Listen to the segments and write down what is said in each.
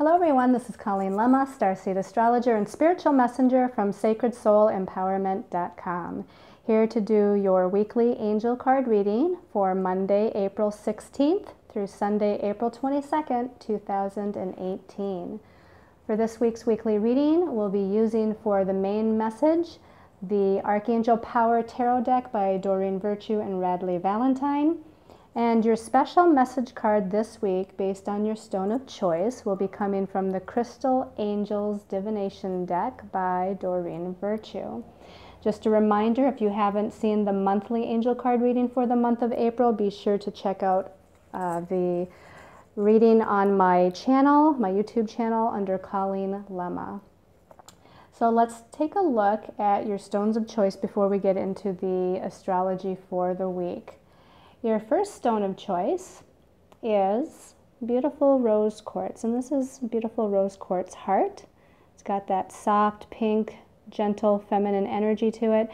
Hello everyone, this is Colleen Lemma, Starseed Astrologer and Spiritual Messenger from SacredSoulEmpowerment.com. Here to do your weekly angel card reading for Monday, April 16th through Sunday, April 22nd, 2018. For this week's weekly reading, we'll be using for the main message the Archangel Power Tarot deck by Doreen Virtue and Radley Valentine. And your special message card this week, based on your stone of choice, will be coming from the Crystal Angels Divination deck by Doreen Virtue. Just a reminder, if you haven't seen the monthly angel card reading for the month of April, be sure to check out the reading on my channel, my YouTube channel, under Colleen Lemma. So let's take a look at your stones of choice before we get into the astrology for the week. Your first stone of choice is beautiful rose quartz, and this is beautiful rose quartz heart. It's got that soft, pink, gentle, feminine energy to it.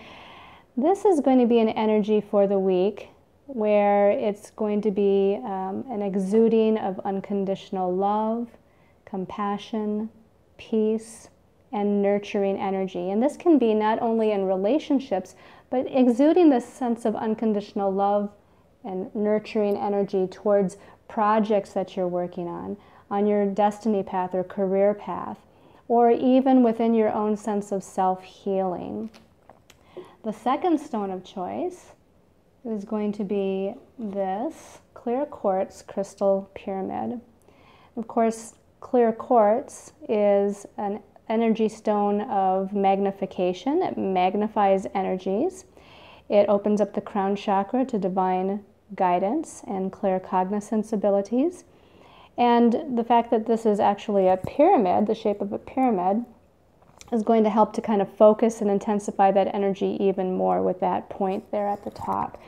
This is going to be an energy for the week where it's going to be an exuding of unconditional love, compassion, peace, and nurturing energy. And this can be not only in relationships, but exuding this sense of unconditional love and nurturing energy towards projects that you're working on your destiny path or career path, or even within your own sense of self-healing. The second stone of choice is going to be this clear quartz crystal pyramid. Of course, clear quartz is an energy stone of magnification. It magnifies energies. It opens up the crown chakra to divine guidance and claircognizance abilities. And the fact that this is actually a pyramid, the shape of a pyramid, is going to help to kind of focus and intensify that energy even more with that point there at the top.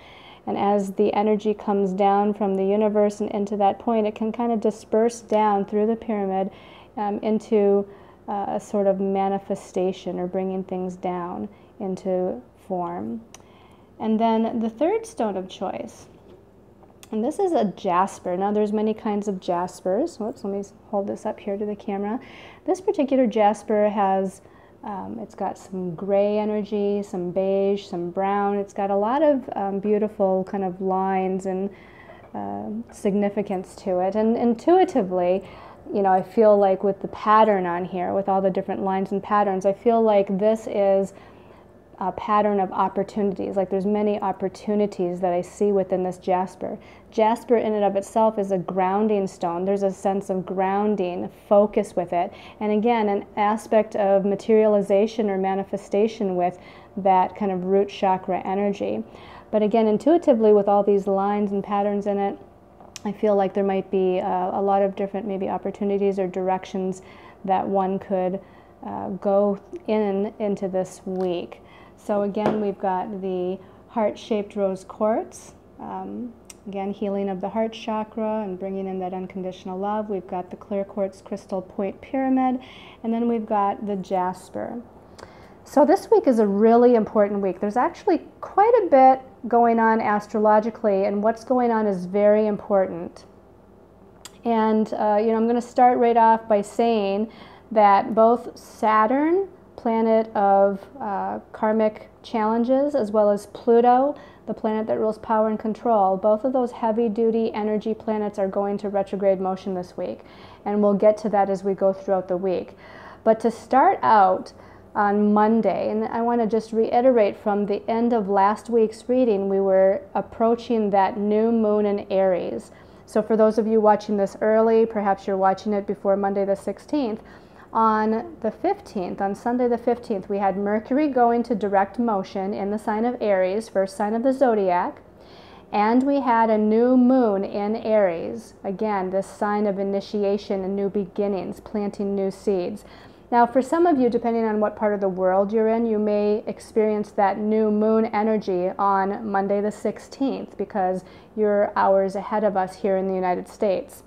And as the energy comes down from the universe and into that point, it can kind of disperse down through the pyramid into a sort of manifestation, or bringing things down into form. And then the third stone of choice, and this is a jasper. Now there's many kinds of jaspers. Whoops, let me hold this up here to the camera. This particular jasper has, it's got some gray energy, some beige, some brown. It's got a lot of beautiful kind of lines and significance to it. And intuitively, you know, I feel like with the pattern on here, with all the different lines and patterns, I feel like this is a pattern of opportunities. Like there's many opportunities that I see within this jasper. Jasper in and of itself is a grounding stone. There's a sense of grounding, focus with it. And again, an aspect of materialization or manifestation with that kind of root chakra energy. But again, intuitively, with all these lines and patterns in it, I feel like there might be a lot of different maybe opportunities or directions that one could go into this week. So again, we've got the heart-shaped rose quartz, again, healing of the heart chakra and bringing in that unconditional love. We've got the clear quartz crystal point pyramid, and then we've got the jasper. So this week is a really important week. There's actually quite a bit going on astrologically, and what's going on is very important. And you know, I'm going to start right off by saying that both Saturn, planet of karmic challenges, as well as Pluto, the planet that rules power and control, both of those heavy-duty energy planets are going to retrograde motion this week. And we'll get to that as we go throughout the week. But to start out on Monday, and I want to just reiterate from the end of last week's reading, we were approaching that new moon in Aries. So for those of you watching this early, perhaps you're watching it before Monday the 16th, on the 15th, on Sunday the 15th, we had Mercury go into direct motion in the sign of Aries, first sign of the zodiac, and we had a new moon in Aries. Again, this sign of initiation and new beginnings, planting new seeds. Now, for some of you, depending on what part of the world you're in, you may experience that new moon energy on Monday the 16th because you're hours ahead of us here in the United States.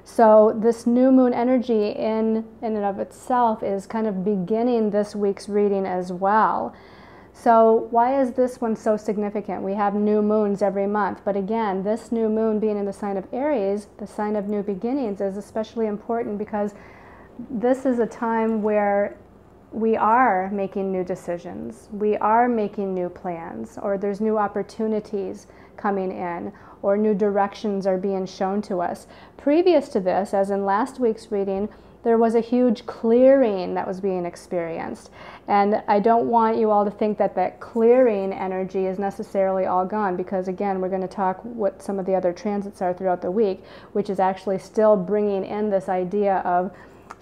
So this new moon energy in and of itself is kind of beginning this week's reading as well. So why is this one so significant? We have new moons every month, but again, this new moon being in the sign of Aries, the sign of new beginnings, is especially important because this is a time where we are making new decisions, we are making new plans, or there's new opportunities coming in, or new directions are being shown to us. Previous to this, as in last week's reading, there was a huge clearing that was being experienced. And I don't want you all to think that that clearing energy is necessarily all gone, because again, we're going to talk what some of the other transits are throughout the week, which is actually still bringing in this idea of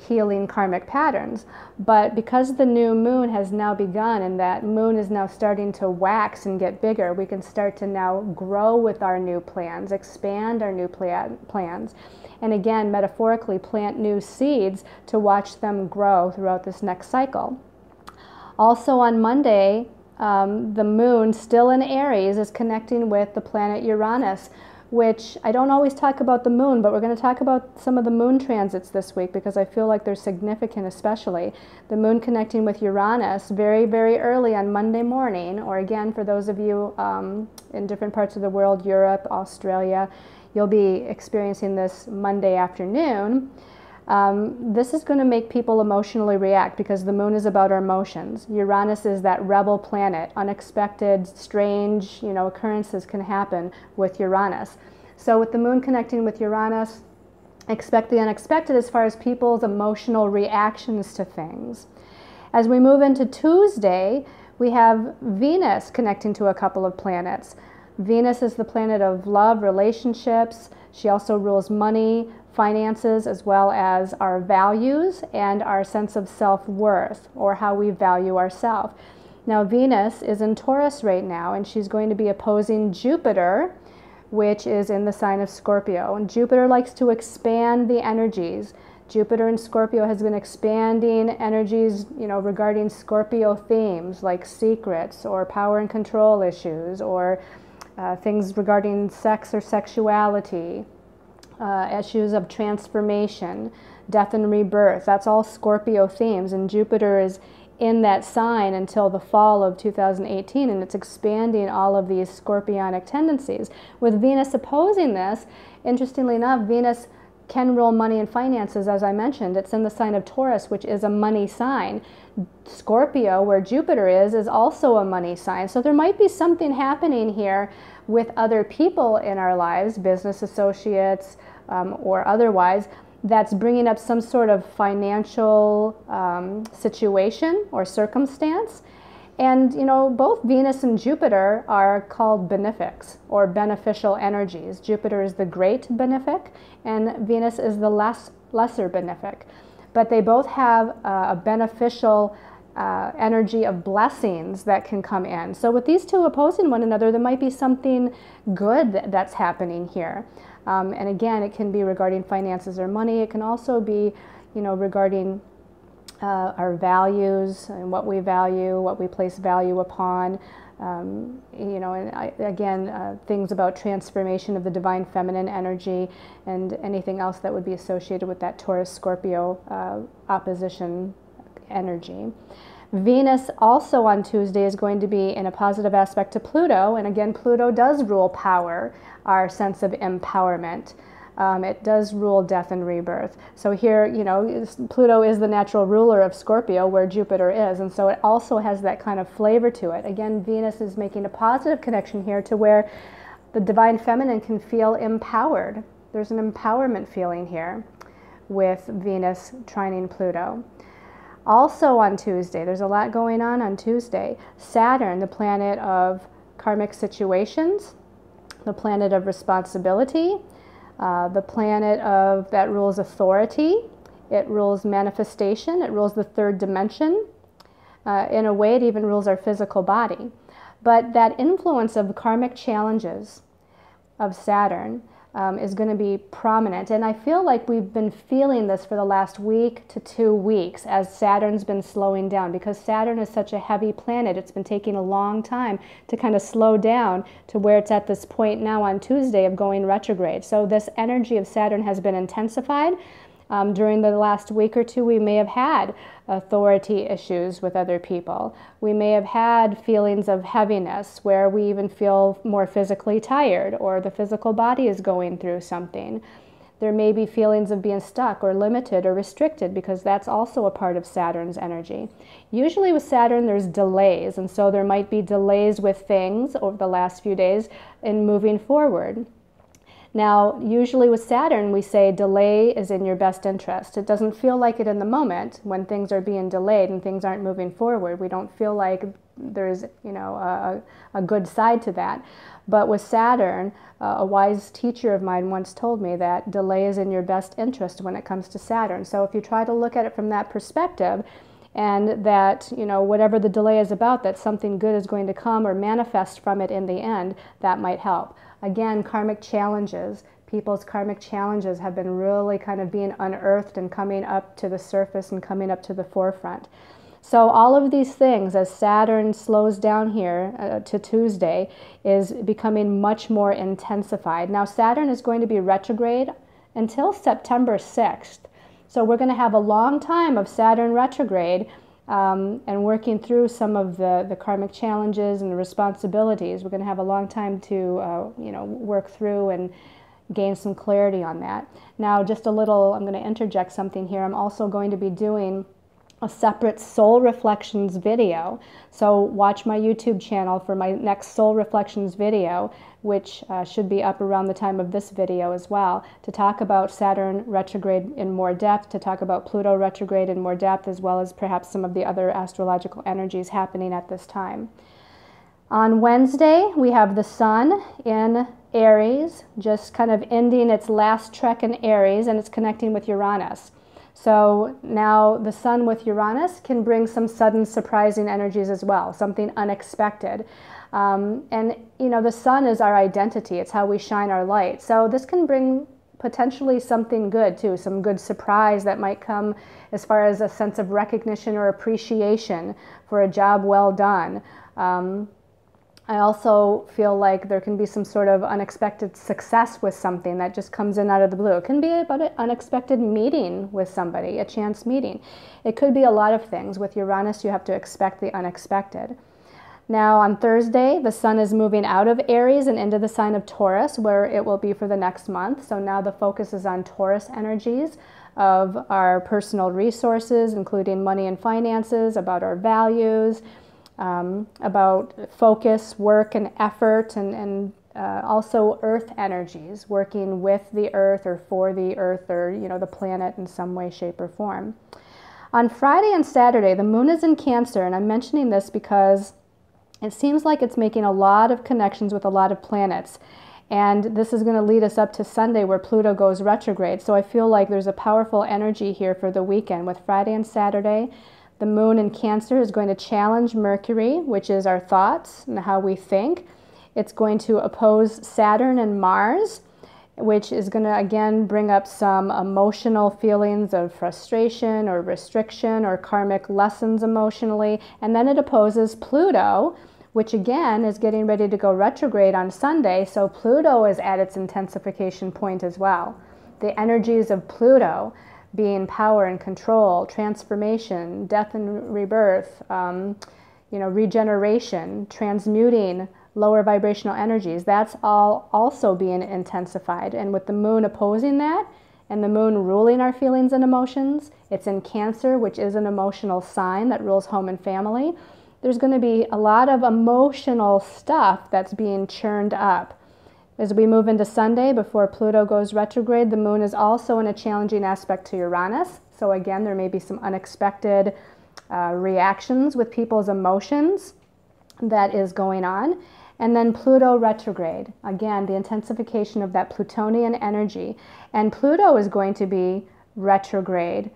healing karmic patterns. But because the new moon has now begun and that moon is now starting to wax and get bigger, we can start to now grow with our new plans, expand our new plans, and again, metaphorically, plant new seeds to watch them grow throughout this next cycle. Also on Monday, the moon, still in Aries, is connecting with the planet Uranus, which I don't always talk about the moon, but we're going to talk about some of the moon transits this week because I feel like they're significant, especially. The moon connecting with Uranus very, very early on Monday morning, or again, for those of you in different parts of the world, Europe, Australia, you'll be experiencing this Monday afternoon. This is going to make people emotionally react because the moon is about our emotions. Uranus is that rebel planet. Unexpected, strange, occurrences can happen with Uranus. So with the moon connecting with Uranus, expect the unexpected as far as people's emotional reactions to things. As we move into Tuesday, we have Venus connecting to a couple of planets. Venus is the planet of love, relationships. She also rules money, finances, as well as our values and our sense of self-worth, or how we value ourselves. Now, Venus is in Taurus right now, and she's going to be opposing Jupiter, which is in the sign of Scorpio. And Jupiter likes to expand the energies. Jupiter in Scorpio has been expanding energies, regarding Scorpio themes like secrets or power and control issues, or things regarding sex or sexuality, issues of transformation, death and rebirth. That's all Scorpio themes, and Jupiter is in that sign until the fall of 2018, and it's expanding all of these scorpionic tendencies. With Venus opposing this, interestingly enough, Venus can rule money and finances, as I mentioned. It's in the sign of Taurus, which is a money sign. Scorpio, where Jupiter is also a money sign. So there might be something happening here with other people in our lives, business associates or otherwise, that's bringing up some sort of financial situation or circumstance. And, both Venus and Jupiter are called benefics, or beneficial energies. Jupiter is the great benefic, and Venus is the lesser benefic. But they both have a beneficial energy of blessings that can come in. So with these two opposing one another, there might be something good that's happening here. And again, it can be regarding finances or money. It can also be, regarding our values and what we value, what we place value upon. Things about transformation of the divine feminine energy and anything else that would be associated with that Taurus-Scorpio opposition energy. Venus also on Tuesday is going to be in a positive aspect to Pluto, and again, Pluto does rule power, our sense of empowerment. It does rule death and rebirth. So here, Pluto is the natural ruler of Scorpio, where Jupiter is, and so it also has that kind of flavor to it. Again, Venus is making a positive connection here to where the divine feminine can feel empowered. There's an empowerment feeling here with Venus trining Pluto. Also on Tuesday, there's a lot going on Tuesday. Saturn, the planet of karmic situations, the planet of responsibility, the planet that rules authority, it rules manifestation, it rules the third dimension. In a way, it even rules our physical body. But that influence of karmic challenges of Saturn is going to be prominent. And I feel like we've been feeling this for the last week to 2 weeks as Saturn's been slowing down, because Saturn is such a heavy planet. It's been taking a long time to kind of slow down to where it's at this point now on Tuesday of going retrograde. So this energy of Saturn has been intensified. During the last week or two, we may have had authority issues with other people. We may have had feelings of heaviness where we even feel more physically tired, or the physical body is going through something. There may be feelings of being stuck or limited or restricted, because that's also a part of Saturn's energy. Usually with Saturn there's delays, and so there might be delays with things over the last few days in moving forward. Now, usually with Saturn, we say delay is in your best interest. It doesn't feel like it in the moment when things are being delayed and things aren't moving forward. We don't feel like there's, a good side to that. But with Saturn, a wise teacher of mine once told me that delay is in your best interest when it comes to Saturn. So if you try to look at it from that perspective, and that, whatever the delay is about, that something good is going to come or manifest from it in the end, that might help. Again, karmic challenges, people's karmic challenges have been really kind of being unearthed and coming up to the surface and coming up to the forefront. So all of these things, as Saturn slows down here to Tuesday, is becoming much more intensified. Now, Saturn is going to be retrograde until September 6th. So we're going to have a long time of Saturn retrograde and working through some of the karmic challenges and the responsibilities. We're going to have a long time to work through and gain some clarity on that. Now, just a little, I'm going to interject something here. I'm also going to be doing a separate soul reflections video. So watch my YouTube channel for my next soul reflections video, which should be up around the time of this video as well, to talk about Saturn retrograde in more depth, to talk about Pluto retrograde in more depth, as well as perhaps some of the other astrological energies happening at this time. On Wednesday, we have the Sun in Aries, just kind of ending its last trek in Aries, and it's connecting with Uranus. So now the Sun with Uranus can bring some sudden surprising energies as well, something unexpected. And the Sun is our identity. It's how we shine our light. So this can bring potentially something good too, some good surprise that might come as far as a sense of recognition or appreciation for a job well done. I also feel like there can be some sort of unexpected success with something that just comes in out of the blue. It can be about an unexpected meeting with somebody, a chance meeting. It could be a lot of things. With Uranus, you have to expect the unexpected. Now, on Thursday, the Sun is moving out of Aries and into the sign of Taurus, where it will be for the next month. So now the focus is on Taurus energies of our personal resources, including money and finances, about our values, about focus, work, and effort, and also earth energies, working with the earth or for the earth or the planet in some way, shape, or form. On Friday and Saturday, the moon is in Cancer, and I'm mentioning this because it seems like it's making a lot of connections with a lot of planets. And this is going to lead us up to Sunday, where Pluto goes retrograde. So I feel like there's a powerful energy here for the weekend. With Friday and Saturday, the moon in Cancer is going to challenge Mercury, which is our thoughts and how we think. It's going to oppose Saturn and Mars, which is going to again bring up some emotional feelings of frustration or restriction or karmic lessons emotionally. And then it opposes Pluto, which again is getting ready to go retrograde on Sunday. So Pluto is at its intensification point as well. The energies of Pluto being power and control, transformation, death and rebirth, regeneration, transmuting lower vibrational energies, that's all also being intensified. And with the moon opposing that, and the moon ruling our feelings and emotions, it's in Cancer, which is an emotional sign that rules home and family. There's going to be a lot of emotional stuff that's being churned up. As we move into Sunday, before Pluto goes retrograde, the moon is also in a challenging aspect to Uranus. So again, there may be some unexpected reactions with people's emotions that is going on. And then Pluto retrograde, again, the intensification of that Plutonian energy. And Pluto is going to be retrograde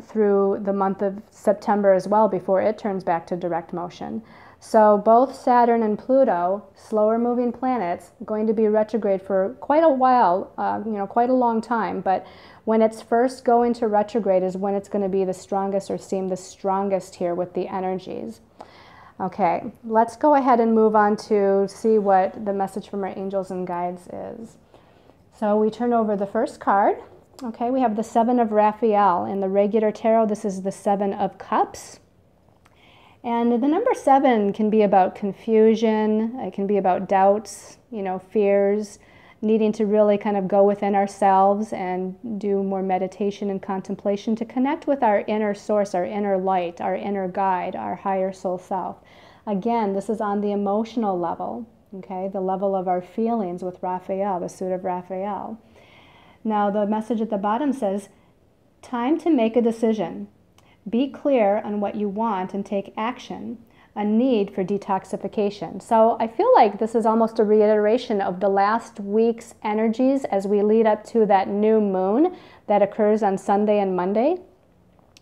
through the month of September as well, before it turns back to direct motion. So both Saturn and Pluto, slower moving planets, going to be retrograde for quite a while, quite a long time. But when it's first going to retrograde is when it's going to be the strongest, or seem the strongest here with the energies. Okay, let's go ahead and move on to see what the message from our angels and guides is. So we turn over the first card, Okay, we have the Seven of Raphael. In the regular tarot, this is the Seven of Cups. And the number 7 can be about confusion, it can be about doubts, fears, needing to really kind of go within ourselves and do more meditation and contemplation to connect with our inner source, our inner light, our inner guide, our higher soul self. Again, this is on the emotional level, okay, the level of our feelings with Raphael, the suit of Raphael. Now, the message at the bottom says, time to make a decision. Be clear on what you want and take action. A need for detoxification. So I feel like this is almost a reiteration of the last week's energies as we lead up to that new moon that occurs on Sunday and Monday.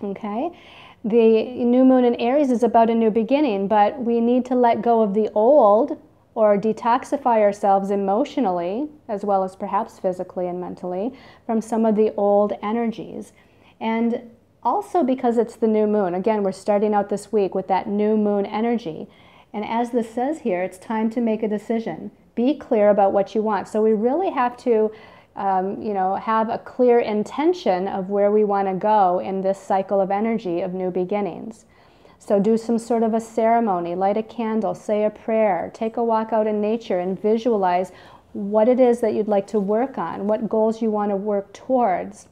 Okay? The new moon in Aries is about a new beginning, but we need to let go of the old or detoxify ourselves emotionally, as well as perhaps physically and mentally, from some of the old energies. And also because it's the new moon. Again, we're starting out this week with that new moon energy. And as this says here, it's time to make a decision. Be clear about what you want. So we really have to have a clear intention of where we want to go in this cycle of energy of new beginnings. So do some sort of a ceremony, light a candle, say a prayer, take a walk out in nature and visualize what it is that you'd like to work on, what goals you want to work towards,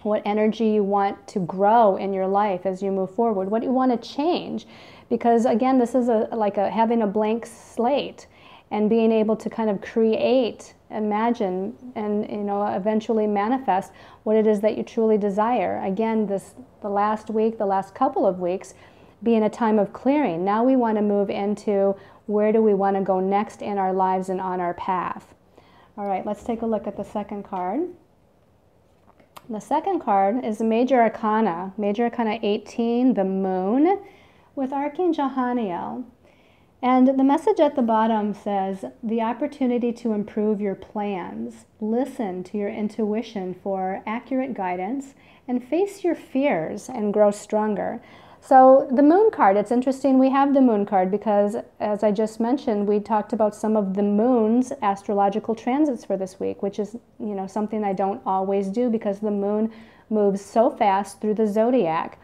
what energy you want to grow in your life as you move forward, what you want to change. Because again, this is like having a blank slate and being able to kind of create, imagine, and eventually manifest what it is that you truly desire. Again, the last week, the last couple of weeks, being a time of clearing. Now we want to move into where do we want to go next in our lives and on our path. All right, let's take a look at the second card. The second card is the Major Arcana 18, the Moon, with Archangel Haniel. And the message at the bottom says, the opportunity to improve your plans. Listen to your intuition for accurate guidance and face your fears and grow stronger. So the Moon card, it's interesting we have the Moon card because, as I just mentioned, we talked about some of the Moon's astrological transits for this week, which is, something I don't always do because the Moon moves so fast through the zodiac.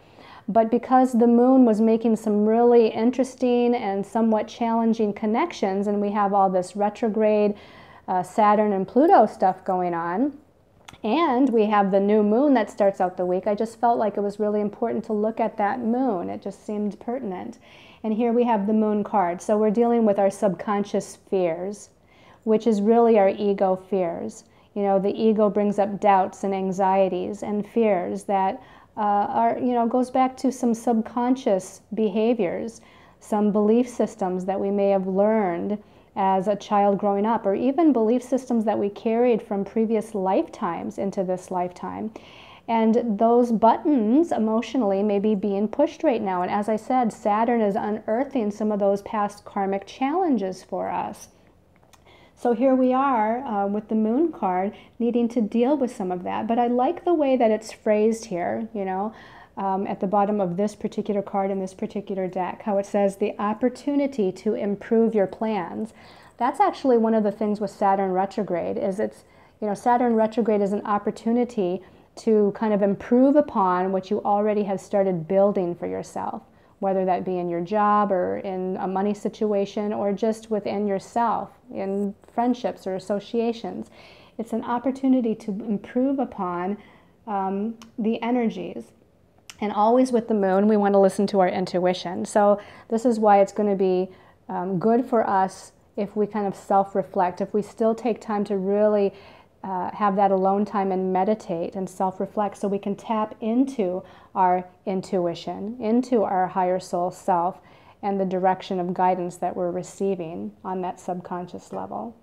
But because the Moon was making some really interesting and somewhat challenging connections, and we have all this retrograde Saturn and Pluto stuff going on, and we have the new moon that starts out the week, I just felt like it was really important to look at that moon. It just seemed pertinent. And here we have the Moon card. So we're dealing with our subconscious fears, which is really our ego fears. The ego brings up doubts and anxieties and fears that goes back to some subconscious behaviors, some belief systems that we may have learned as a child growing up, or even belief systems that we carried from previous lifetimes into this lifetime. And those buttons emotionally may be being pushed right now. And as I said, Saturn is unearthing some of those past karmic challenges for us. So here we are with the Moon card needing to deal with some of that. But I like the way that it's phrased here, at the bottom of this particular card in this particular deck, how it says the opportunity to improve your plans. That's actually one of the things with Saturn retrograde is Saturn retrograde is an opportunity to kind of improve upon what you already have started building for yourself, whether that be in your job or in a money situation or just within yourself, in friendships or associations. It's an opportunity to improve upon the energies. And always with the Moon, we want to listen to our intuition. So this is why it's going to be good for us if we kind of self-reflect, if we still take time to really have that alone time and meditate and self-reflect so we can tap into our intuition, into our higher soul self and the direction of guidance that we're receiving on that subconscious level.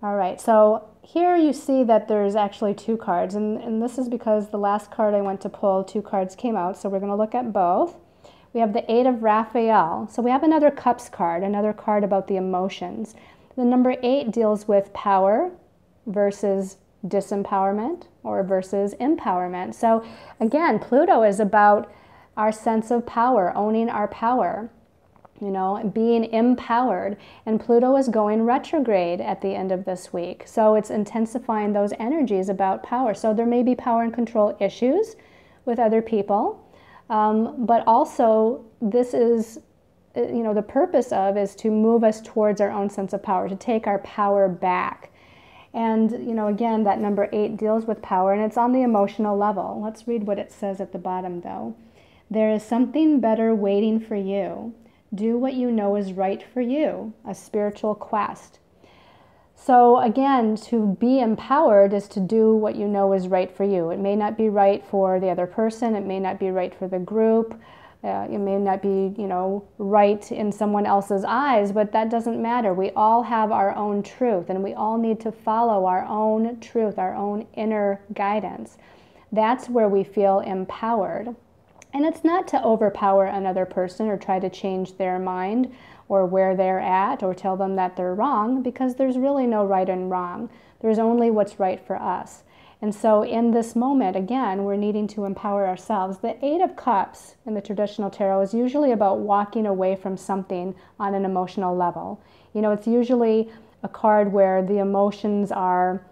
All right, so here you see that there's actually two cards, and this is because the last card I went to pull, two cards came out, so we're going to look at both. We have the Eight of Raphael. So we have another Cups card, another card about the emotions. The number 8 deals with power versus disempowerment or versus empowerment. So again, Pluto is about our sense of power, owning our power. you know, being empowered. And Pluto is going retrograde at the end of this week. So it's intensifying those energies about power. So there may be power and control issues with other people, but also this is, you know, the purpose of is to move us towards our own sense of power, to take our power back. And, you know, again, that number 8 deals with power, and it's on the emotional level. Let's read what it says at the bottom, though. There is something better waiting for you. Do what you know is right for you, a spiritual quest. So again, to be empowered is to do what you know is right for you. It may not be right for the other person. It may not be right for the group. It may not be, you know, right in someone else's eyes, but that doesn't matter. We all have our own truth, and we all need to follow our own truth, our own inner guidance. That's where we feel empowered. And it's not to overpower another person or try to change their mind or where they're at or tell them that they're wrong, because there's really no right and wrong. There's only what's right for us. And so in this moment, again, we're needing to empower ourselves. The 8 of Cups in the traditional tarot is usually about walking away from something on an emotional level. You know, it's usually a card where the emotions are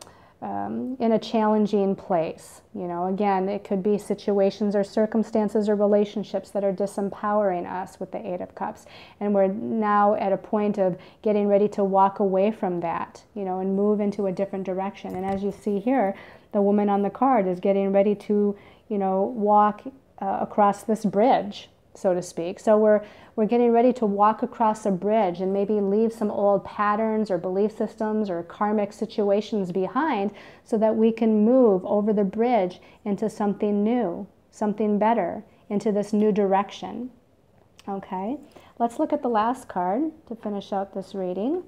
in a challenging place. You know, again, it could be situations or circumstances or relationships that are disempowering us with the 8 of Cups. And we're now at a point of getting ready to walk away from that, you know, and move into a different direction. And as you see here, the woman on the card is getting ready to, you know, walk across this bridge, so to speak. So we're getting ready to walk across a bridge and maybe leave some old patterns or belief systems or karmic situations behind so that we can move over the bridge into something new, something better, into this new direction. Okay, let's look at the last card to finish out this reading.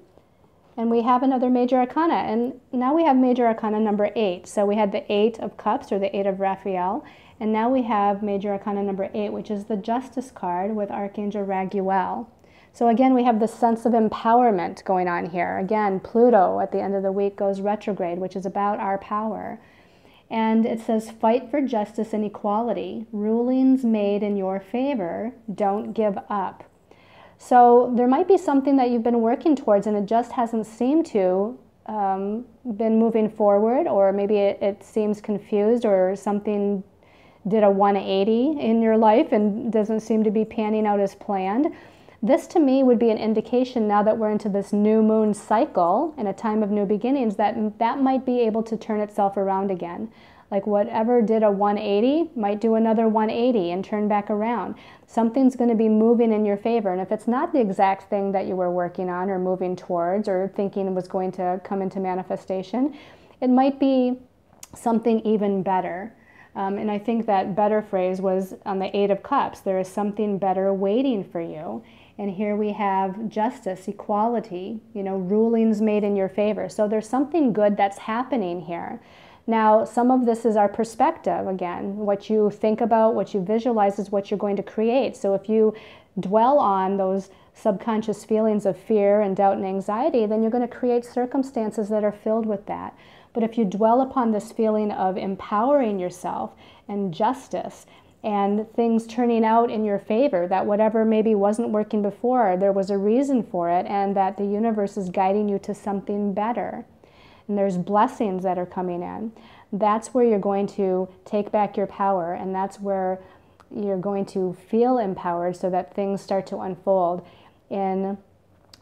And we have another major arcana, and now we have major arcana number 8. So we had the 8 of Cups, or the 8 of Raphael, and now we have major arcana number 8, which is the Justice card with Archangel Raguel. So again, we have the sense of empowerment going on here. Again, Pluto at the end of the week goes retrograde, which is about our power. And it says, fight for justice and equality. Rulings made in your favor, don't give up. So there might be something that you've been working towards and it just hasn't seemed to been moving forward, or maybe it seems confused, or something did a 180 in your life and doesn't seem to be panning out as planned. This to me would be an indication, now that we're into this new moon cycle and a time of new beginnings, that that might be able to turn itself around again. Like whatever did a 180 might do another 180 and turn back around. Something's going to be moving in your favor. And if it's not the exact thing that you were working on or moving towards or thinking was going to come into manifestation, it might be something even better. And I think that better phrase was on the 8 of Cups. There is something better waiting for you. And here we have justice, equality, you know, rulings made in your favor. So there's something good that's happening here. Now, some of this is our perspective. Again, what you think about, what you visualize is what you're going to create. So if you dwell on those subconscious feelings of fear and doubt and anxiety, then you're going to create circumstances that are filled with that. But if you dwell upon this feeling of empowering yourself and justice and things turning out in your favor, that whatever maybe wasn't working before, there was a reason for it, and that the universe is guiding you to something better, and there's blessings that are coming in, that's where you're going to take back your power, and that's where you're going to feel empowered so that things start to unfold in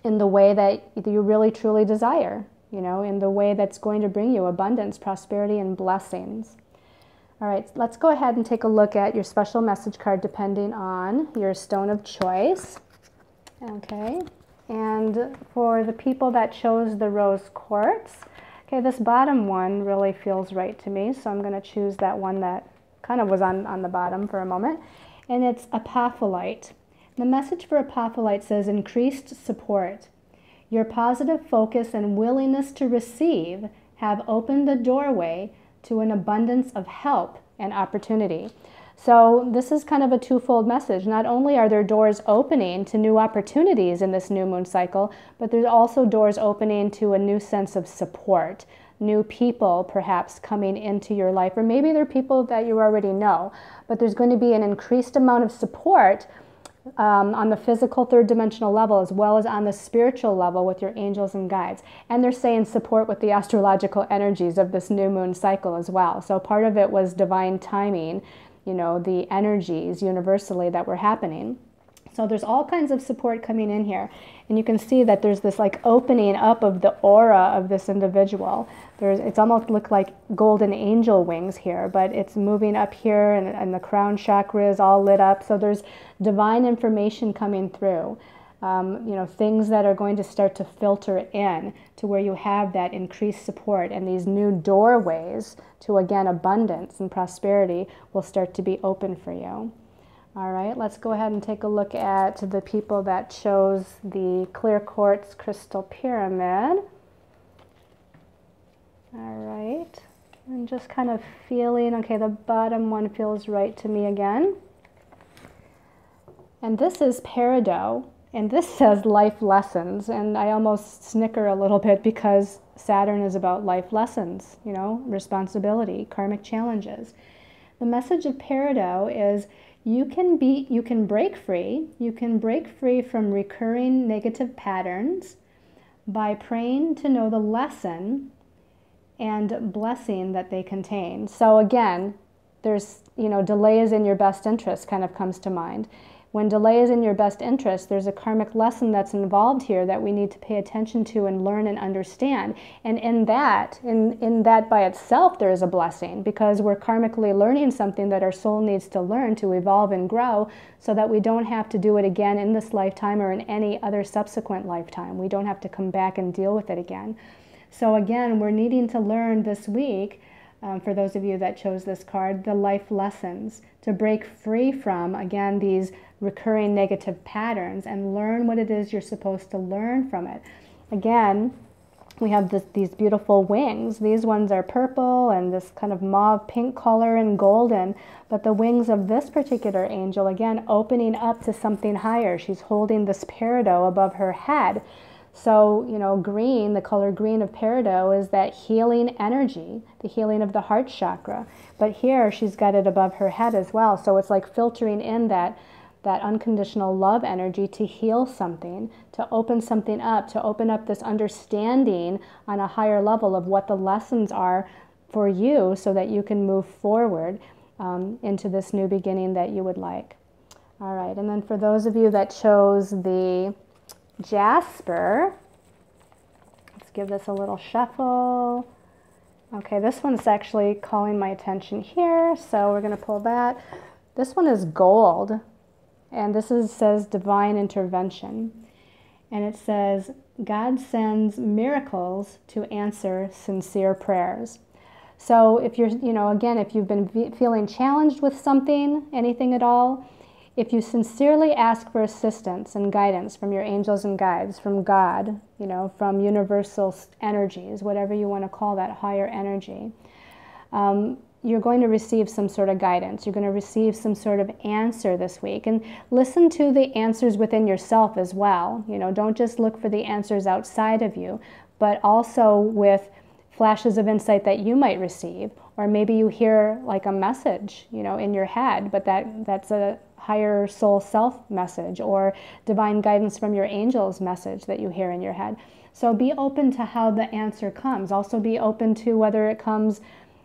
the way that you really truly desire, you know, in the way that's going to bring you abundance, prosperity, and blessings. All right, let's go ahead and take a look at your special message card depending on your stone of choice. Okay, and for the people that chose the rose quartz, okay, this bottom one really feels right to me, so I'm going to choose that one that kind of was on the bottom for a moment, and it's apophyllite. The message for apophyllite says increased support. Your positive focus and willingness to receive have opened the doorway to an abundance of help and opportunity. So this is kind of a twofold message. Not only are there doors opening to new opportunities in this new moon cycle, but there's also doors opening to a new sense of support, new people perhaps coming into your life, or maybe they're people that you already know, but there's going to be an increased amount of support on the physical third dimensional level as well as on the spiritual level with your angels and guides. And they're saying support with the astrological energies of this new moon cycle as well. So part of it was divine timing, you know, the energies universally that were happening. So there's all kinds of support coming in here. And you can see that there's this like opening up of the aura of this individual. It's almost look like golden angel wings here, but it's moving up here, and the crown chakra is all lit up. So there's divine information coming through. You know, things that are going to start to filter in to where you have that increased support, and these new doorways to, again, abundance and prosperity will start to be open for you. All right, let's go ahead and take a look at the people that chose the clear quartz crystal pyramid. All right, and just kind of feeling, okay, the bottom one feels right to me again. And this is peridot, and this says life lessons, and I almost snicker a little bit because Saturn is about life lessons, you know, responsibility, karmic challenges. The message of peridot is you can break free. You can break free from recurring negative patterns by praying to know the lesson and blessing that they contain. So again, there's, you know, delay is in your best interest kind of comes to mind. When delay is in your best interest, there's a karmic lesson that's involved here that we need to pay attention to and learn and understand. And in that by itself, there is a blessing, because we're karmically learning something that our soul needs to learn to evolve and grow, so that we don't have to do it again in this lifetime or in any other subsequent lifetime. We don't have to come back and deal with it again. So again, we're needing to learn this week, for those of you that chose this card, the life lessons, to break free from, again, these recurring negative patterns and learn what it is you're supposed to learn from it. Again, we have these beautiful wings. These ones are purple and this kind of mauve pink color and golden, but the wings of this particular angel, again, opening up to something higher. She's holding this peridot above her head. So, you know, green, the color green of peridot is that healing energy, the healing of the heart chakra. But here she's got it above her head as well. So it's like filtering in that unconditional love energy to heal something, to open something up, to open up this understanding on a higher level of what the lessons are for you, so that you can move forward into this new beginning that you would like. All right, and then for those of you that chose the jasper, let's give this a little shuffle. Okay, this one's actually calling my attention here, so we're going to pull that. This one is gold, and this says divine intervention, and it says God sends miracles to answer sincere prayers. So if you're, you know, again, if you've been feeling challenged with something, anything at all, if you sincerely ask for assistance and guidance from your angels and guides, from God, you know, from universal energies, whatever you want to call that higher energy, you're going to receive some sort of guidance. You're going to receive some sort of answer this week. And listen to the answers within yourself as well. You know, don't just look for the answers outside of you, but also with flashes of insight that you might receive. Or maybe you hear like a message, you know, in your head, but that's a higher soul self message, or divine guidance from your angels message that you hear in your head. So be open to how the answer comes. Also be open to whether it comes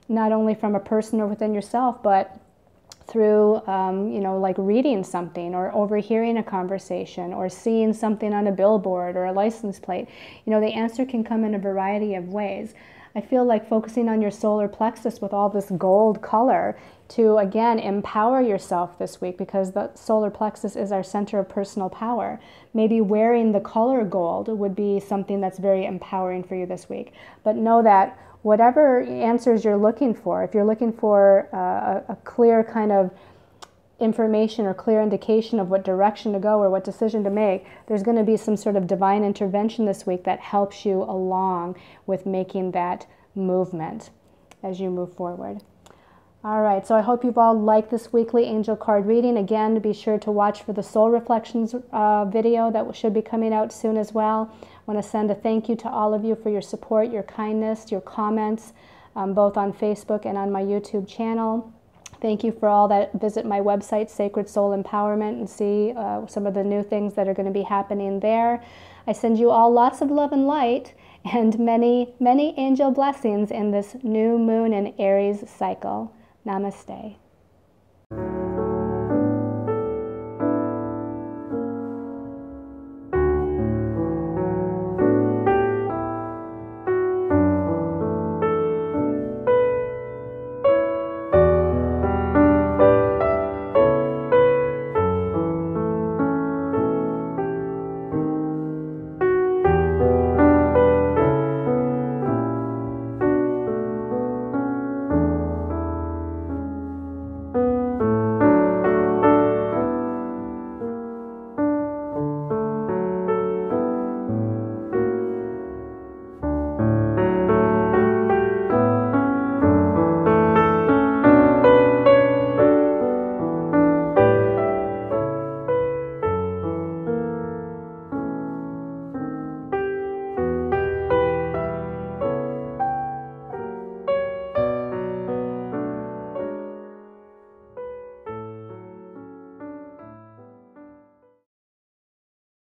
not only from a person or within yourself, but through, you know, like reading something or overhearing a conversation or seeing something on a billboard or a license plate. You know, the answer can come in a variety of ways. I feel like focusing on your solar plexus with all this gold color to, again, empower yourself this week, because the solar plexus is our center of personal power. Maybe wearing the color gold would be something that's very empowering for you this week. But know that whatever answers you're looking for, if you're looking for a clear kind of information or clear indication of what direction to go or what decision to make, there's going to be some sort of divine intervention this week that helps you along with making that movement as you move forward. All right, so I hope you've all liked this weekly angel card reading. Again, be sure to watch for the Soul Reflections video that should be coming out soon as well. I want to send a thank you to all of you for your support, your kindness, your comments, both on Facebook and on my YouTube channel. Thank you for all that visit my website, Sacred Soul Empowerment, and see some of the new things that are going to be happening there. I send you all lots of love and light and many, many angel blessings in this new moon and Aries cycle. Namaste.